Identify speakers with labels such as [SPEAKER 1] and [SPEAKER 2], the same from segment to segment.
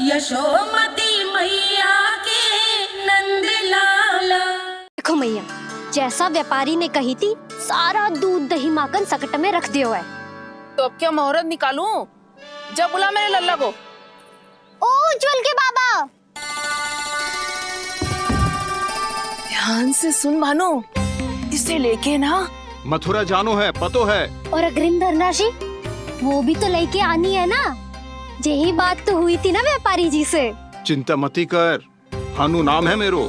[SPEAKER 1] यशोमती मैया के नंद लाला।
[SPEAKER 2] देखो मैया, जैसा व्यापारी ने कही थी सारा दूध दही माखन सकट में रख दियो है।
[SPEAKER 3] तो अब क्या मुहूर्त निकालूं? जब बुला मेरे लल्ला को।
[SPEAKER 2] ओ उज्जवल के बाबा,
[SPEAKER 3] ध्यान से सुन भानु, इसे लेके ना
[SPEAKER 4] मथुरा जानो है, पतो है।
[SPEAKER 2] और अग्रिम धनराशि वो भी तो लेके आनी है ना। यही बात तो हुई थी ना व्यापारी जी से।
[SPEAKER 4] चिंता मती कर, भानु नाम है मेरो।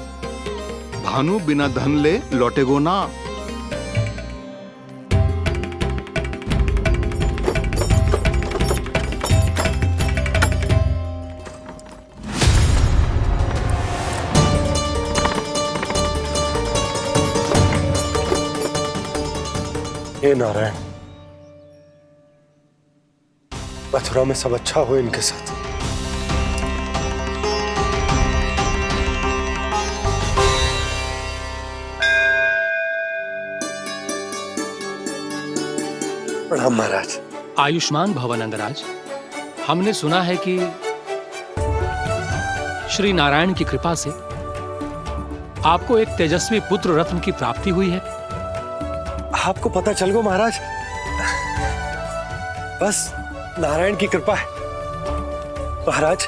[SPEAKER 4] भानु बिना धन ले लौटेगो ना।
[SPEAKER 5] हे नारायण, मथुरा में सब अच्छा हो इनके साथ। प्रणाम महाराज।
[SPEAKER 6] आयुष्मान भव नंदराज। हमने सुना है कि श्री नारायण की कृपा से आपको एक तेजस्वी पुत्र रत्न की प्राप्ति हुई है।
[SPEAKER 5] आपको पता चल गो महाराज, बस नारायण की कृपा है। महाराज,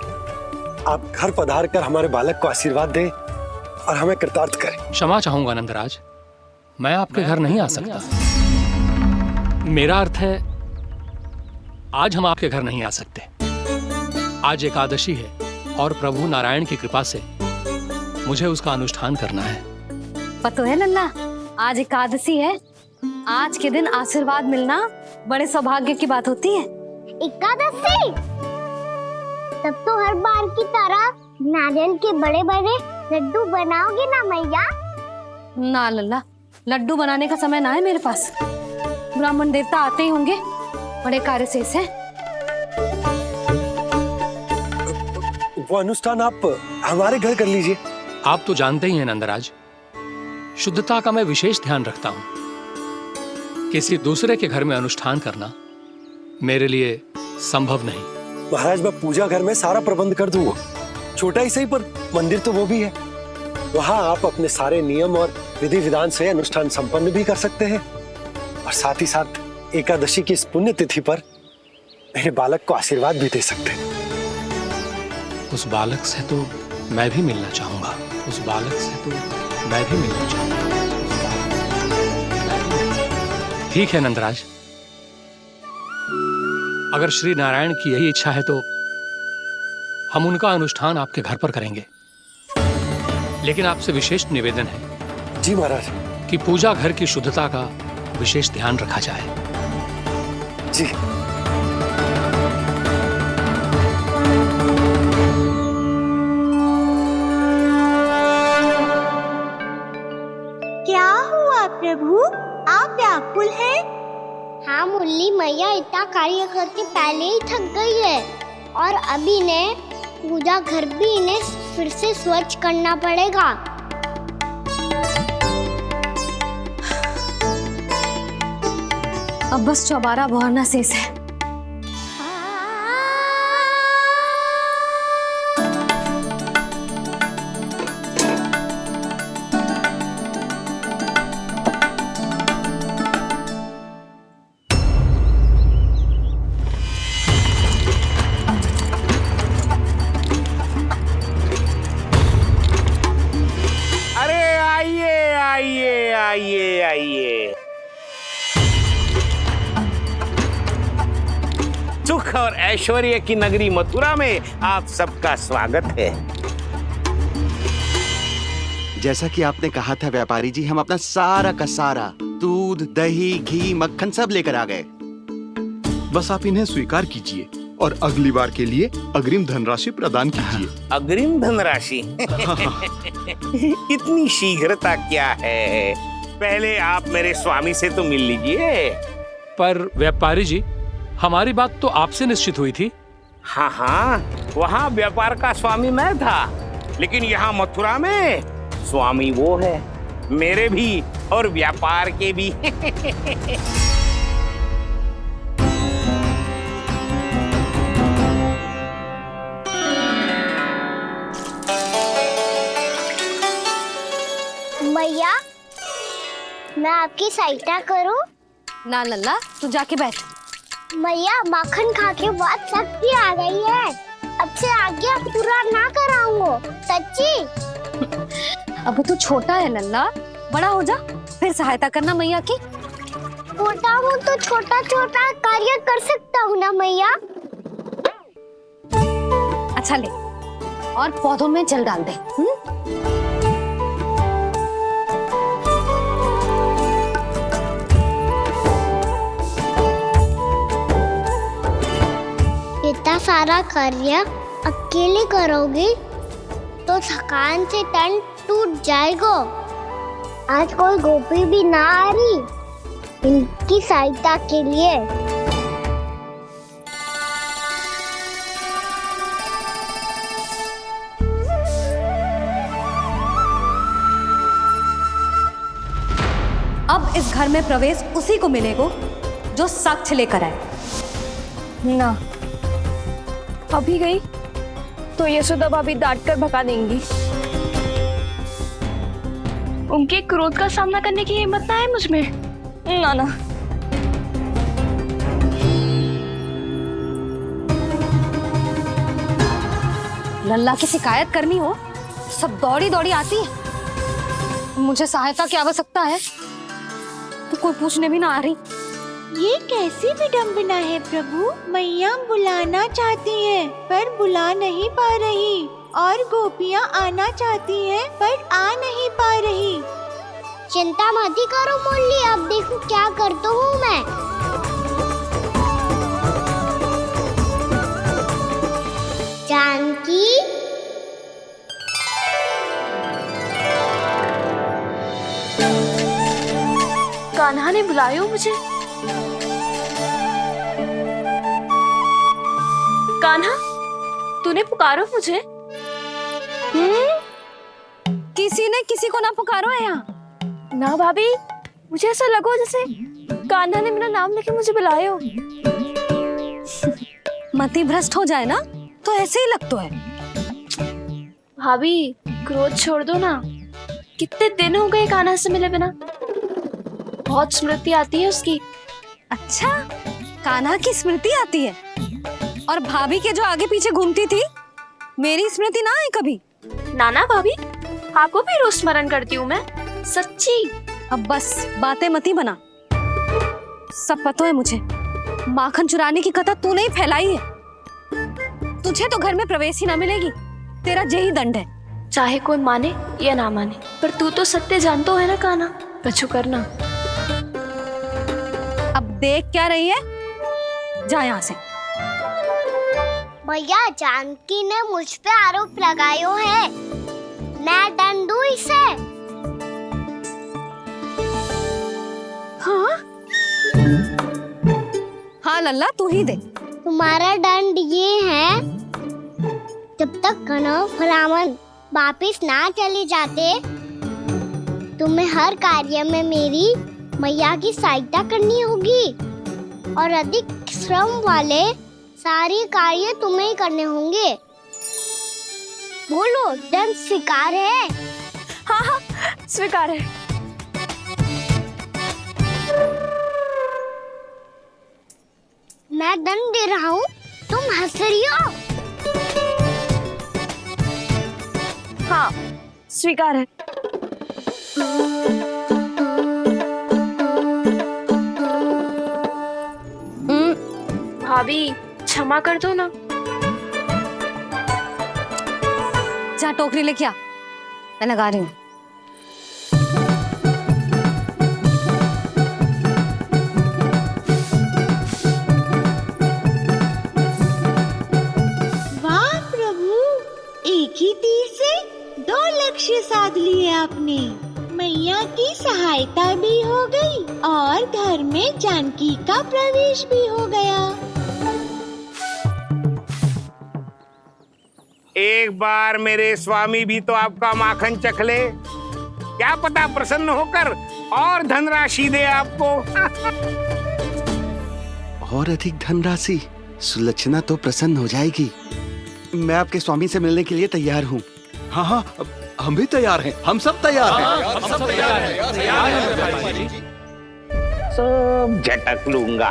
[SPEAKER 5] आप घर पधार कर हमारे बालक को आशीर्वाद दें और हमें कृतार्थ करें।
[SPEAKER 6] क्षमा चाहूंगा नंदराज, मैं आपके घर नहीं आ सकता। मेरा अर्थ है, आज हम आपके घर नहीं आ सकते। आज एकादशी है और प्रभु नारायण की कृपा से मुझे उसका अनुष्ठान करना है।
[SPEAKER 2] पतो है लल्ला, आज एकादशी है। आज के दिन आशीर्वाद मिलना बड़े सौभाग्य की बात होती है।
[SPEAKER 7] एकादशी? तब तो हर बार की तरह नारियल के बड़े बड़े लड्डू बनाओगे ना मैया?
[SPEAKER 2] ना लल्ला, लड्डू बनाने का समय ना है मेरे पास। ब्राह्मण देवता आते ही होंगे, बड़े कार्य शेष है।
[SPEAKER 5] वो अनुष्ठान आप हमारे घर कर लीजिए।
[SPEAKER 6] आप तो जानते ही हैं नंदराज, शुद्धता का मैं विशेष ध्यान रखता हूं। किसी दूसरे के घर में अनुष्ठान करना मेरे लिए संभव नहीं।
[SPEAKER 5] महाराज, मैं पूजा घर में सारा प्रबंध कर दूंगा। छोटा ही सही, पर मंदिर तो वो भी है। वहां आप अपने सारे नियम और विधि विधान से अनुष्ठान संपन्न भी कर सकते हैं और साथ ही साथ एकादशी की इस पुण्य तिथि पर मेरे बालक को आशीर्वाद भी दे सकते हैं।
[SPEAKER 6] उस बालक से तो मैं भी मिलना चाहूंगा। उस बालक से तो मैं भी मिलना चाहूंगा। ठीक है नंदराज, अगर श्री नारायण की यही इच्छा है तो हम उनका अनुष्ठान आपके घर पर करेंगे। लेकिन आपसे विशेष निवेदन है।
[SPEAKER 5] जी महाराज।
[SPEAKER 6] कि पूजा घर की शुद्धता का विशेष ध्यान रखा जाए।
[SPEAKER 5] जी।
[SPEAKER 7] क्या हुआ प्रभु, आप व्याकुल हैं? हाँ मुरली मैया इतना कार्य करके पहले ही थक गई है और अभी ने पूजा घर भी इन्हें फिर से स्वच्छ करना पड़ेगा।
[SPEAKER 2] अब बस चौबारा बहाना शेष है।
[SPEAKER 8] आइए। सुख और ऐश्वर्य की नगरी मथुरा में आप सबका स्वागत है।
[SPEAKER 9] जैसा कि आपने कहा था व्यापारी जी, हम अपना सारा का सारा दूध दही घी मक्खन सब लेकर आ गए।
[SPEAKER 4] बस आप इन्हें स्वीकार कीजिए और अगली बार के लिए अग्रिम धनराशि प्रदान कीजिए।
[SPEAKER 8] अग्रिम धनराशि? इतनी शीघ्रता क्या है? पहले आप मेरे स्वामी से तो मिल लीजिए।
[SPEAKER 6] पर व्यापारी जी, हमारी बात तो आपसे निश्चित हुई थी।
[SPEAKER 8] हाँ, वहाँ व्यापार का स्वामी मैं था, लेकिन यहाँ मथुरा में स्वामी वो है, मेरे भी और व्यापार के भी।
[SPEAKER 7] मैया, मैं आपकी सहायता करूं?
[SPEAKER 2] ना लल्ला, तू जाके बैठ।
[SPEAKER 7] मैया, माखन खा के बहुत शक्ति आ गई है। अब से आगे पूरा ना कराऊंगा, सच्ची।
[SPEAKER 2] अब तू छोटा है लल्ला, बड़ा हो जा फिर सहायता करना मैया की।
[SPEAKER 7] छोटा हूँ तो छोटा छोटा कार्य कर सकता हूँ ना मैया।
[SPEAKER 2] अच्छा ले, और पौधों में जल डाल दे।
[SPEAKER 7] इतना सारा कार्य अकेले करोगे तो थकान से तन टूट जाएगा। आज कोई गोपी भी ना आ रही इनकी सहायता के लिए।
[SPEAKER 2] अब इस घर में प्रवेश उसी को मिलेगा जो साक्ष्य लेकर आए।
[SPEAKER 3] ना, अभी गई तो यशोदा भाभी डांट कर भगा देंगी। उनके क्रोध का सामना करने की हिम्मत ना है मुझ में। ना ना,
[SPEAKER 2] लल्ला की शिकायत करनी हो सब दौड़ी दौड़ी आती है। मुझे सहायता की आवश्यकता है तो कोई पूछने भी ना आ रही।
[SPEAKER 1] ये कैसी विडंबना है प्रभु। मैया बुलाना चाहती हैं पर बुला नहीं पा रही, और गोपियाँ आना चाहती हैं पर आ नहीं पा रही।
[SPEAKER 7] चिंता मत ही करो मुरली, अब देखो क्या करता हूँ मैं। जानकी,
[SPEAKER 3] कान्हा ने बुलाया मुझे। कान्हा, तूने पुकारो मुझे।
[SPEAKER 2] किसी ने किसी को ना पुकारो है यहाँ।
[SPEAKER 3] ना भाभी, मुझे ऐसा लगो जैसे कान्हा ने मेरा नाम लेके मुझे बुलाया हो।
[SPEAKER 2] मति भ्रष्ट हो जाए ना तो ऐसे ही लगता है।
[SPEAKER 3] भाभी, क्रोध छोड़ दो ना। कितने दिन हो गए कान्हा से मिले बिना। बहुत स्मृति आती है उसकी।
[SPEAKER 2] अच्छा, कान्हा की स्मृति आती है और भाभी के जो आगे पीछे घूमती थी मेरी स्मृति ना आई कभी।
[SPEAKER 3] नाना भाभी, आपको भी रोज स्मरण करती हूँ मैं, सच्ची।
[SPEAKER 2] अब बस बातें मती बना। सब पता है मुझे, माखन चुराने की कथा तूने ही फैलाई है। तुझे तो घर में प्रवेश ही ना मिलेगी, तेरा यही दंड है।
[SPEAKER 3] चाहे कोई माने या ना माने, पर तू तो सत्य जानतो है ना कान्हा। कछु करना।
[SPEAKER 2] अब देख क्या रही है, जा यहाँ से।
[SPEAKER 7] भैया, जानकी ने मुझ पे आरोप लगायो है, मैं दंड दूं इसे।
[SPEAKER 2] हाँ हाँ लल्ला, तू ही दे।
[SPEAKER 7] तुम्हारा दंड ये है, जब तक कनव ब्राह्मण वापिस ना चले जाते तुम्हें हर कार्य में मेरी मैया की सहायता करनी होगी, और अधिक श्रम वाले सारे कार्य तुम्हें ही करने होंगे। बोलो, दंड स्वीकार है?
[SPEAKER 3] हाँ हाँ, स्वीकार है।
[SPEAKER 7] मैं दंड दे रहा हूँ, तुम हंस रही हो?
[SPEAKER 3] हाँ, स्वीकार है। भाभी, क्षमा कर दो ना।
[SPEAKER 2] जा टोकरी लेके आ, मैं लगा रही हूँ।
[SPEAKER 1] वाह प्रभु, एक ही तीर से 2 लक्ष्य साध लिए आपने। मैया की सहायता भी हो गई और घर में जानकी का प्रवेश भी हो गया।
[SPEAKER 8] एक बार मेरे स्वामी भी तो आपका माखन चख ले, क्या पता प्रसन्न होकर और धनराशि दे आपको।
[SPEAKER 9] और अधिक धनराशि, सुलक्षणा तो प्रसन्न हो जाएगी। मैं आपके स्वामी से मिलने के लिए तैयार हूँ।
[SPEAKER 4] हाँ हाँ, हम भी तैयार हैं, हम सब तैयार हैं।
[SPEAKER 6] हम सब तैयार हैं, तैयार हैं व्यापारी जी।
[SPEAKER 8] सब झटक लूंगा।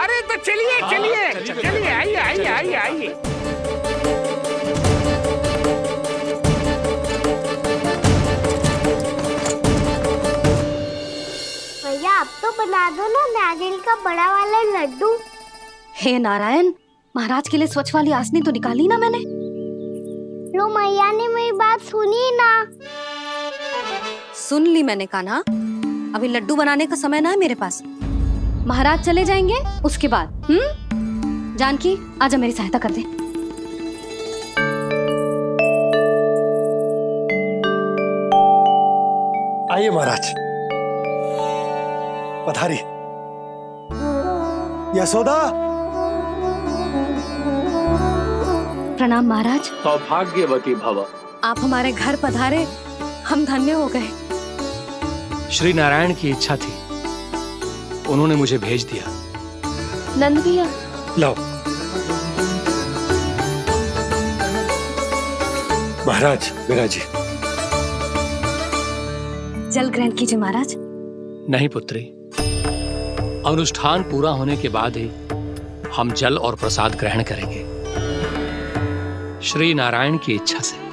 [SPEAKER 8] अरे तो चलिए चलिए चलिए, आइए आइए आइए आइए।
[SPEAKER 7] भैया आप तो बना दो ना नारियल का बड़ा वाला लड्डू।
[SPEAKER 2] हे नारायण, महाराज के लिए स्वच्छ वाली आसनी तो निकाली ना मैंने।
[SPEAKER 7] लो मैया ने मेरी बात सुनी ना।
[SPEAKER 2] सुन ली मैंने कान्हा, अभी लड्डू बनाने का समय ना है मेरे पास। महाराज चले जाएंगे उसके बाद। जानकी आजा मेरी सहायता कर दे।
[SPEAKER 5] आइए महाराज, पधारी। यशोदा।
[SPEAKER 2] प्रणाम महाराज।
[SPEAKER 6] सौभाग्यवती भव।
[SPEAKER 2] आप हमारे घर पधारे, हम धन्य हो गए।
[SPEAKER 6] श्री नारायण की इच्छा थी, उन्होंने मुझे भेज दिया।
[SPEAKER 3] नंद भैया
[SPEAKER 5] लाओ। महाराज विराजी।
[SPEAKER 2] जल ग्रहण कीजिए महाराज।
[SPEAKER 6] नहीं पुत्री, अनुष्ठान पूरा होने के बाद ही हम जल और प्रसाद ग्रहण करेंगे, श्री नारायण की इच्छा से।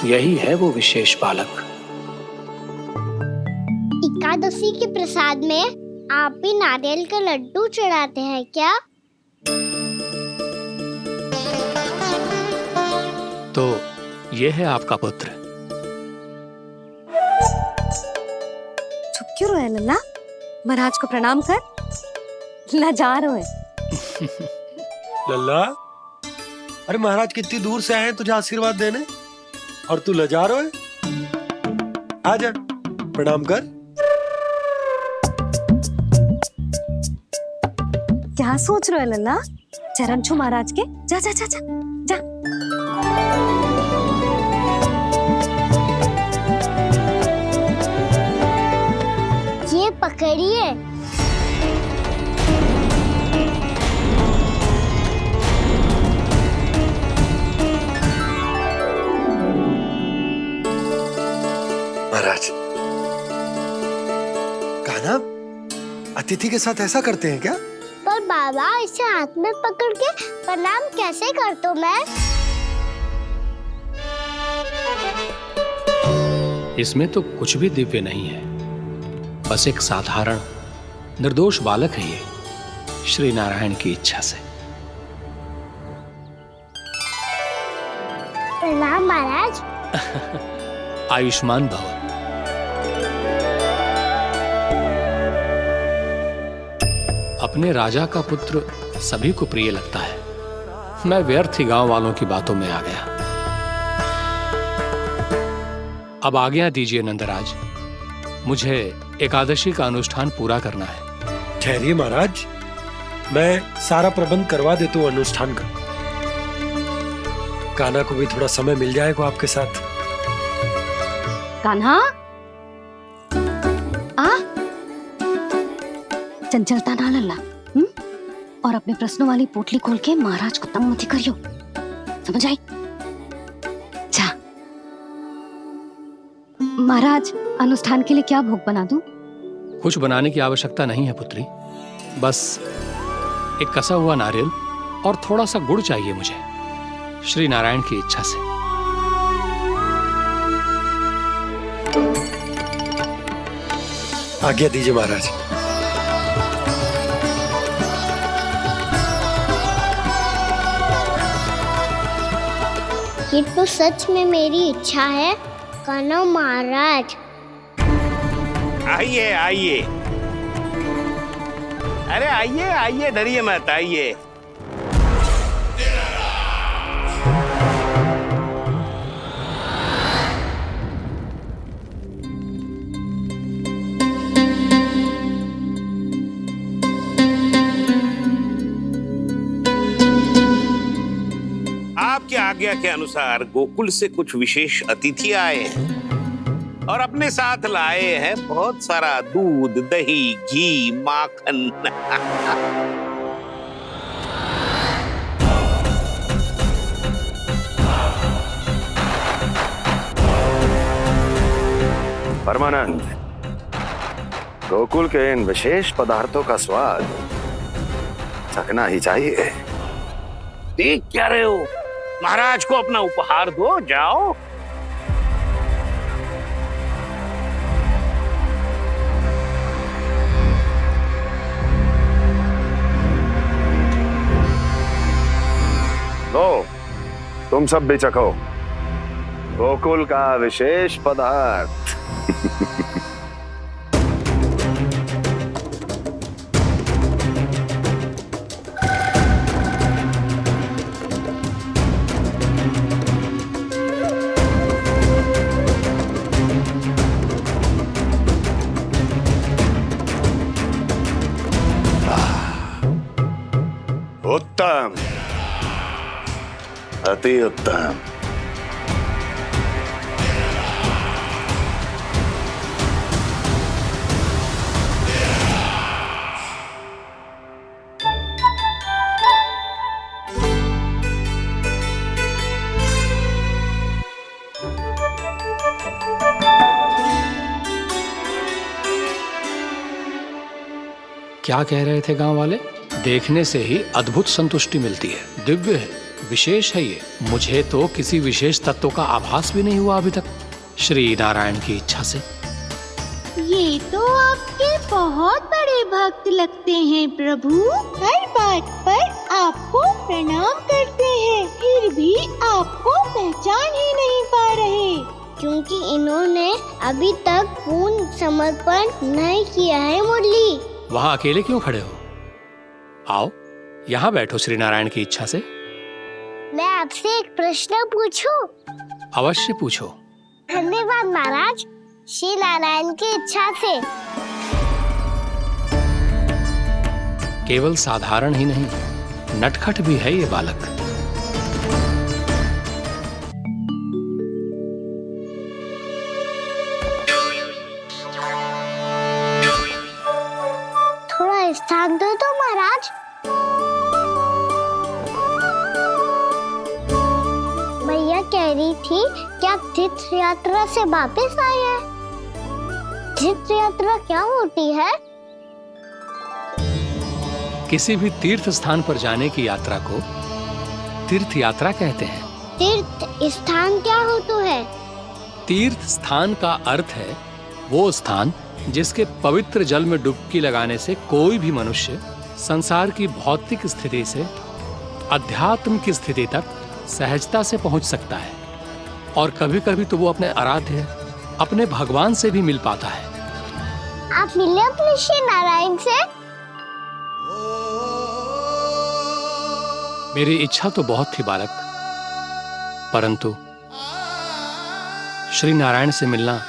[SPEAKER 6] यही है वो विशेष बालक।
[SPEAKER 7] एकादशी के प्रसाद में आप भी नारियल का लड्डू चढ़ाते हैं क्या?
[SPEAKER 6] तो ये है आपका पुत्र।
[SPEAKER 2] चुप क्यों रोए लल्ला? महाराज को प्रणाम कर। लजा रोए।
[SPEAKER 5] लल्ला, अरे महाराज कितनी दूर से आए हैं तुझे आशीर्वाद देने, और तू लजा रहा है? आजा प्रणाम कर।
[SPEAKER 2] क्या सोच रहे हो लल्ला? चरण छू महाराज के। जा जा जा जा जा।
[SPEAKER 7] ये पकड़िए।
[SPEAKER 5] महाराज, कान्हा अतिथि के साथ ऐसा करते हैं क्या?
[SPEAKER 7] पर बाबा इसे हाथ में पकड़ के प्रणाम कैसे करता हूँ मैं?
[SPEAKER 6] इसमें तो कुछ भी दिव्य नहीं है, बस एक साधारण निर्दोष बालक है ये, श्री नारायण की इच्छा से।
[SPEAKER 7] प्रणाम महाराज।
[SPEAKER 6] आयुष्मान भव। अपने राजा का पुत्र सभी को प्रिय लगता है। मैं व्यर्थ ही गांव वालों की बातों में आ गया। अब आज्ञा दीजिए नंदराज, मुझे एकादशी का अनुष्ठान पूरा करना है।
[SPEAKER 5] ठहरिए महाराज, मैं सारा प्रबंध करवा देता हूँ अनुष्ठान का। कान्हा को भी थोड़ा समय मिल जाएगा आपके साथ।
[SPEAKER 2] कान्हा आ, चंचलता ना लल्ला। और अपने प्रश्नों वाली पोटली खोल के महाराज को तंग मत करियो, समझ आई? जा। महाराज, अनुष्ठान के लिए क्या भोग बना दूं?
[SPEAKER 6] कुछ बनाने की आवश्यकता नहीं है पुत्री, बस एक कसा हुआ नारियल और थोड़ा सा गुड़ चाहिए मुझे, श्री नारायण की इच्छा से।
[SPEAKER 5] आज्ञा दीजिए महाराज।
[SPEAKER 7] ये तो सच में मेरी इच्छा है कान्हा महाराज।
[SPEAKER 8] आइए आइए, अरे आइए आइए, डरिए मत, आइए। आपकी आज्ञा के अनुसार गोकुल से कुछ विशेष अतिथि आए हैं और अपने साथ लाए हैं बहुत सारा दूध, दही, घी, माखन।
[SPEAKER 5] परमानंद, गोकुल के इन विशेष पदार्थों का स्वाद चखना ही चाहिए।
[SPEAKER 8] देख क्या रहे हो? महाराज को अपना उपहार दो, जाओ।
[SPEAKER 5] लो, तुम सब भी चखो गोकुल का विशेष पदार्थ। उत्तम, अति उत्तम।
[SPEAKER 6] क्या कह रहे थे गांव वाले? देखने से ही अद्भुत संतुष्टि मिलती है, दिव्य है, विशेष है ये। मुझे तो किसी विशेष तत्व का आभास भी नहीं हुआ अभी तक, श्री नारायण की इच्छा से।
[SPEAKER 1] ये तो आपके बहुत बड़े भक्त लगते हैं प्रभु। हर बात पर आपको प्रणाम करते हैं, फिर भी आपको पहचान ही नहीं पा रहे।
[SPEAKER 7] क्योंकि इन्होंने अभी तक पूर्ण समर्पण नहीं किया है मुरली।
[SPEAKER 6] वहां अकेले क्यों खड़े हो? आओ यहाँ बैठो श्री नारायण की इच्छा से।
[SPEAKER 7] मैं आपसे एक प्रश्न पूछूं?
[SPEAKER 6] अवश्य पूछो।
[SPEAKER 7] धन्यवाद महाराज, श्री नारायण की इच्छा से।
[SPEAKER 6] केवल साधारण ही नहीं, नटखट भी है ये बालक।
[SPEAKER 7] थोड़ा स्थान दो तो महाराज। भैया कह रही थी कि आप तीर्थ यात्रा से वापस आए हैं। तीर्थ यात्रा क्या होती है?
[SPEAKER 6] किसी भी तीर्थ स्थान पर जाने की यात्रा को तीर्थ यात्रा कहते हैं।
[SPEAKER 7] तीर्थ स्थान क्या होता है?
[SPEAKER 6] तीर्थ स्थान का अर्थ है वो स्थान जिसके पवित्र जल में डुबकी लगाने से कोई भी मनुष्य संसार की भौतिक स्थिति से अध्यात्म की स्थिति तक सहजता से पहुंच सकता है, और कभी कभी तो वो अपने आराध्य, अपने भगवान से भी मिल पाता है।
[SPEAKER 7] आप मिले अपने श्री नारायण से?
[SPEAKER 6] मेरी इच्छा तो बहुत थी बालक, परंतु श्री नारायण से मिलना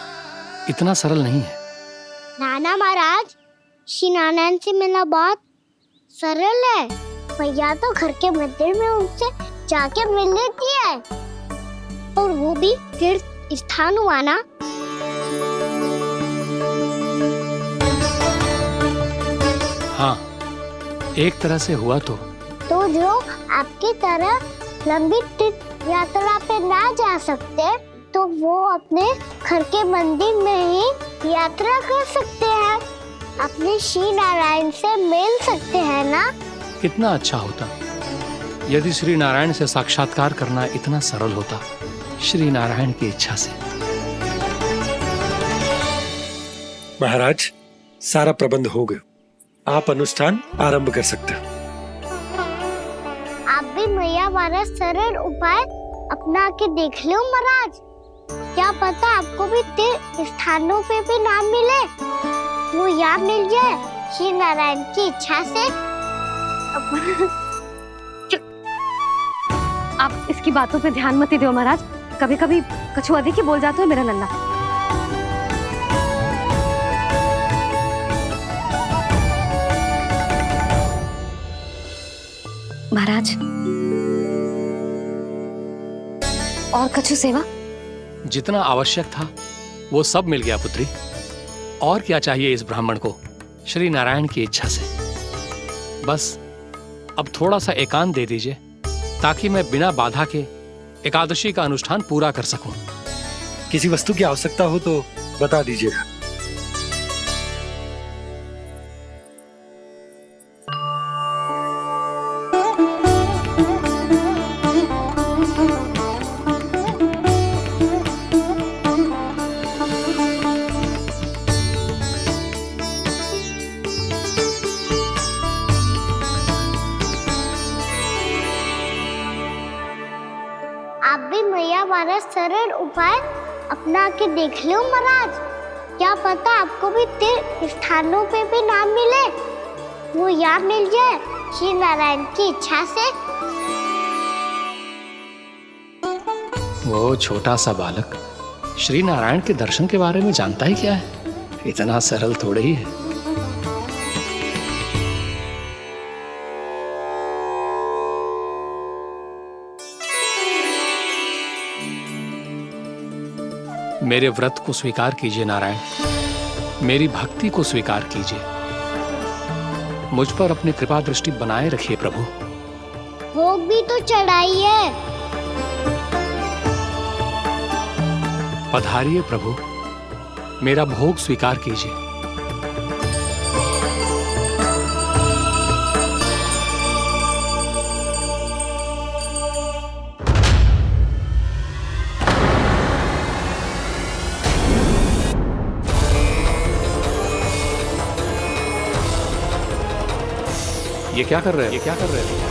[SPEAKER 6] इतना सरल नहीं है।
[SPEAKER 7] नाना महाराज, श्री नारायण से मिलना बहुत सरल है। भैया तो घर के मंदिर में उनसे जाके मिल लेती है, और वो भी तीर्थ स्थान हुआ ना।
[SPEAKER 6] हाँ, एक तरह से हुआ तो
[SPEAKER 7] जो आपकी तरह लंबी तीर्थ यात्रा पे ना जा सकते, तो वो अपने घर के मंदिर में ही यात्रा कर सकते हैं, अपने श्री नारायण से मिल सकते हैं ना।
[SPEAKER 6] कितना अच्छा होता यदि श्री नारायण से साक्षात्कार करना इतना सरल होता, श्री नारायण की इच्छा से।
[SPEAKER 5] महाराज, सारा प्रबंध हो गया, आप अनुष्ठान आरंभ कर सकते हैं।
[SPEAKER 7] आप भी मैया वाला सरल उपाय अपना के देख लो महाराज। क्या पता आपको भी तीर्थ स्थानों पे भी नाम मिले, वो यहाँ मिल जाए श्री नारायण की इच्छा से।
[SPEAKER 2] आप इसकी बातों पे ध्यान मत दो महाराज, कभी कभी कछु अधिक ही बोल जाते हो मेरा लल्ला। महाराज, और कछु सेवा?
[SPEAKER 6] जितना आवश्यक था वो सब मिल गया पुत्री। और क्या चाहिए इस ब्राह्मण को श्री नारायण की इच्छा से। बस अब थोड़ा सा एकांत दे दीजिए ताकि मैं बिना बाधा के एकादशी का अनुष्ठान पूरा कर सकूं।
[SPEAKER 5] किसी वस्तु की आवश्यकता हो तो बता दीजिएगा।
[SPEAKER 7] आप भी मैया वाला सरल उपाय अपना के देख लो महाराज। क्या पता आपको भी तीर्थ स्थानों पे भी नाम मिले, वो यहाँ मिल जाए श्री नारायण की इच्छा से।
[SPEAKER 6] वो छोटा सा बालक श्री नारायण के दर्शन के बारे में जानता ही क्या है? इतना सरल थोड़े ही है। मेरे व्रत को स्वीकार कीजिए नारायण, मेरी भक्ति को स्वीकार कीजिए। मुझ पर अपनी कृपा दृष्टि बनाए रखिए प्रभु।
[SPEAKER 7] भोग भी तो चढ़ाइए।
[SPEAKER 6] पधारिए प्रभु, मेरा भोग स्वीकार कीजिए। ये क्या कर रहे हैं?